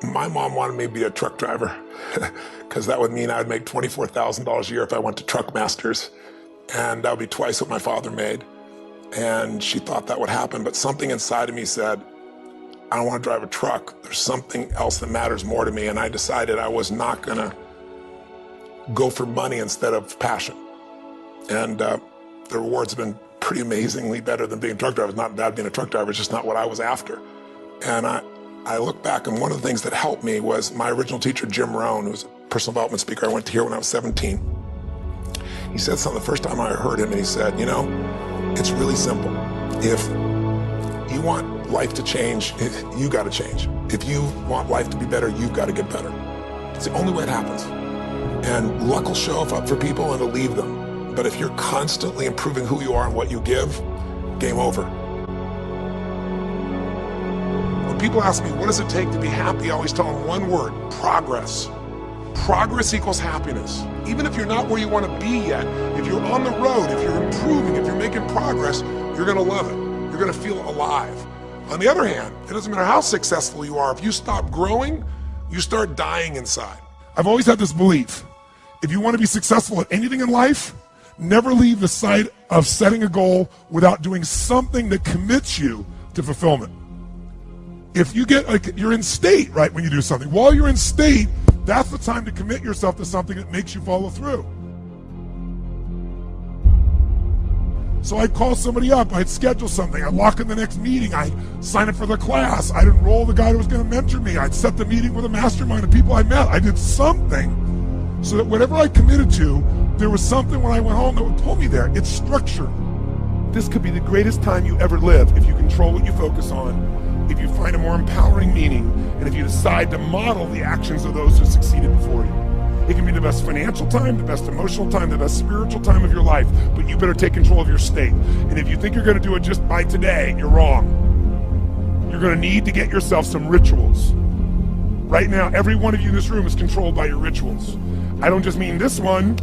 My mom wanted me to be a truck driver because that would mean I would make $24,000 a year if I went to Truck Masters, and that would be twice what my father made. And she thought that would happen, but something inside of me said, I don't want to drive a truck. There's something else that matters more to me, and I decided I was not gonna go for money instead of passion. And the rewards have been pretty amazingly better than being a truck driver. It's not bad being a truck driver, it's just not what I was after. And I look back, and one of the things that helped me was my original teacher, Jim Rohn, who was a personal development speaker. I went to hear when I was 17. He said something the first time I heard him, and he said, you know, it's really simple. If you want life to change, you gotta change. If you want life to be better, you've gotta get better. It's the only way it happens. And luck will show up for people and it'll leave them. But if you're constantly improving who you are and what you give, game over. When people ask me, what does it take to be happy? I always tell them one word: progress. Progress equals happiness. Even if you're not where you want to be yet, if you're on the road, if you're improving, if you're making progress, you're gonna love it. You're gonna feel alive. On the other hand, it doesn't matter how successful you are, if you stop growing, you start dying inside. I've always had this belief: if you want to be successful at anything in life, never leave the sight of setting a goal without doing something that commits you to fulfillment. If you get, like, you're in state, right, when you do something. While you're in state, that's the time to commit yourself to something that makes you follow through. So I'd call somebody up, I'd schedule something, I'd lock in the next meeting, I'd sign up for the class, I'd enroll the guy who was gonna mentor me, I'd set the meeting with a mastermind of people I met. I did something so that whatever I committed to, there was something when I went home that would pull me there. It's structure. This could be the greatest time you ever live if you control what you focus on, if you find a more empowering meaning, and if you decide to model the actions of those who succeeded before you. It can be the best financial time, the best emotional time, the best spiritual time of your life, but you better take control of your state. And if you think you're gonna do it just by today, you're wrong. You're gonna need to get yourself some rituals. Right now, every one of you in this room is controlled by your rituals. I don't just mean this one,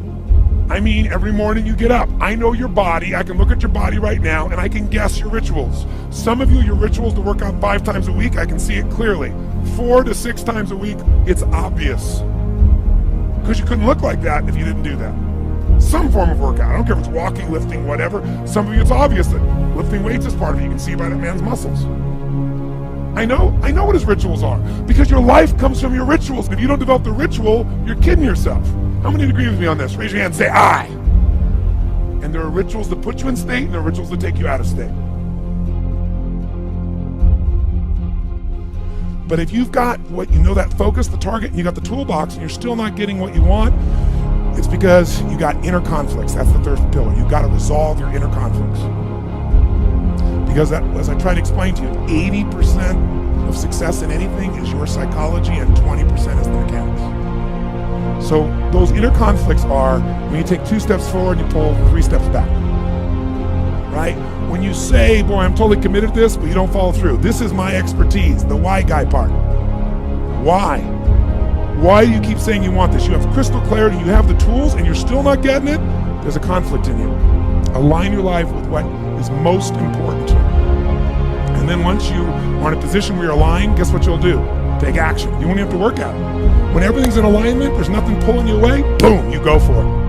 I mean every morning you get up. I know your body, I can look at your body right now, and I can guess your rituals. Some of you, your rituals to work out 5 times a week, I can see it clearly. 4 to 6 times a week, it's obvious. Because you couldn't look like that if you didn't do that. Some form of workout, I don't care if it's walking, lifting, whatever. Some of you, it's obvious that lifting weights is part of it. You can see by that man's muscles. I know what his rituals are, because your life comes from your rituals. And if you don't develop the ritual, you're kidding yourself. How many agree with me on this? Raise your hand and say, I. And there are rituals that put you in state, and there are rituals that take you out of state. But if you've got what you know, that focus, the target, and you got the toolbox, and you're still not getting what you want, it's because you got inner conflicts. That's the third pillar. You've got to resolve your inner conflicts. Because that, as I tried to explain to you, 80% of success in anything is your psychology, and 20% is the mechanics. So those inner conflicts are when you take 2 steps forward, you pull 3 steps back. Right? When you say, boy, I'm totally committed to this, but you don't follow through. This is my expertise, the why guy part. Why? Why do you keep saying you want this? You have crystal clarity, you have the tools, and you're still not getting it? There's a conflict in you. Align your life with what is most important to you. And then once you are in a position where you're aligned, guess what you'll do? Take action. You won't have to work at it. When everything's in alignment, there's nothing pulling you away, boom, you go for it.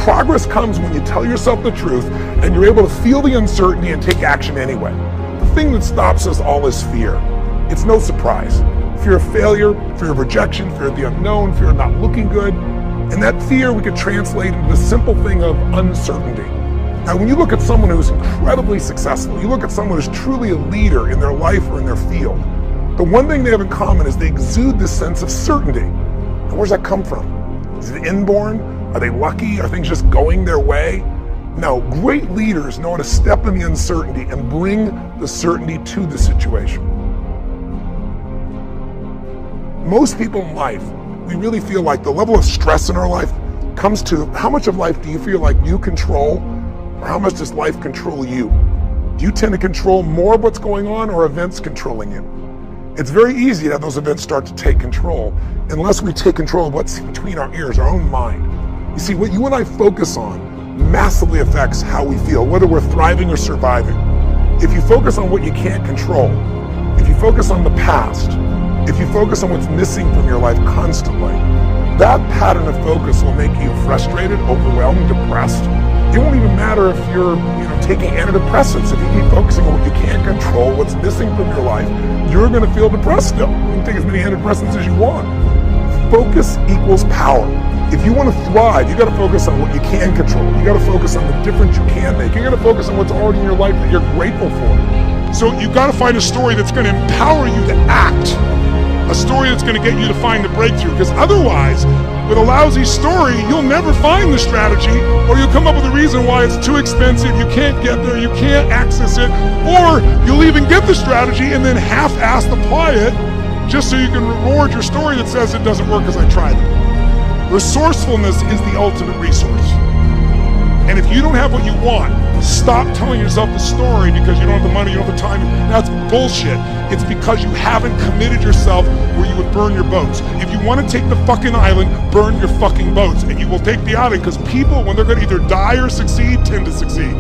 Progress comes when you tell yourself the truth and you're able to feel the uncertainty and take action anyway. The thing that stops us all is fear. It's no surprise. Fear of failure, fear of rejection, fear of the unknown, fear of not looking good. And that fear we could translate into the simple thing of uncertainty. Now, when you look at someone who's incredibly successful, you look at someone who's truly a leader in their life or in their field, the one thing they have in common is they exude this sense of certainty. Now, where's that come from? Is it inborn? Are they lucky? Are things just going their way? No, great leaders know how to step in the uncertainty and bring the certainty to the situation. Most people in life, we really feel like the level of stress in our life comes to how much of life do you feel like you control, or how much does life control you? Do you tend to control more of what's going on, or events controlling you? It's very easy to have those events start to take control unless we take control of what's between our ears, our own mind. You see, what you and I focus on massively affects how we feel, whether we're thriving or surviving. If you focus on what you can't control, if you focus on the past, if you focus on what's missing from your life constantly, that pattern of focus will make you frustrated, overwhelmed, depressed. It won't even matter if you're taking antidepressants. If you keep focusing on what you can't control, what's missing from your life, you're going to feel depressed still. You can take as many antidepressants as you want. Focus equals power. If you want to thrive, you got to focus on what you can control. You got to focus on the difference you can make. You got to focus on what's already in your life that you're grateful for. So you got to find a story that's going to empower you to act. A story that's going to get you to find the breakthrough, because otherwise, with a lousy story, you'll never find the strategy, or you'll come up with a reason why it's too expensive, you can't get there, you can't access it, or you'll even get the strategy and then half-assed apply it just so you can reward your story that says it doesn't work because I tried it. Resourcefulness is the ultimate resource. And if you don't have what you want, stop telling yourself the story because you don't have the money, you don't have the time. That's bullshit. It's because you haven't committed yourself where you would burn your boats. If you want to take the fucking island, burn your fucking boats, and you will take the island, because people, when they're going to either die or succeed, tend to succeed.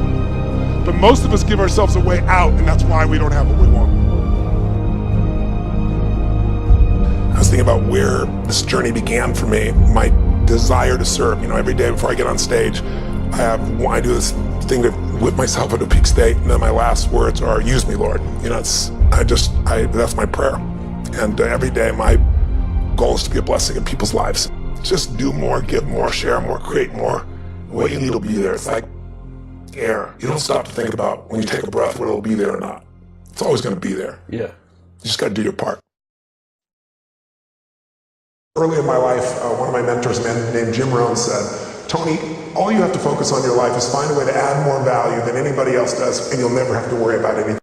But most of us give ourselves a way out, and that's why we don't have what we want. I was thinking about where this journey began for me, my desire to serve. Every day before I get on stage, I do this thing to whip myself into a peak state, and then my last words are, "Use me, Lord." That's my prayer. And every day my goal is to be a blessing in people's lives. Just do more, give more, share more, create more. What you need will be there. It's like air. You don't stop to think about when you take a breath whether it'll be there or not. It's always going to be there. Yeah. You just got to do your part. Early in my life, one of my mentors, a man named Jim Rohn, said, "Tony, all you have to focus on in your life is find a way to add more value than anybody else does, and you'll never have to worry about anything."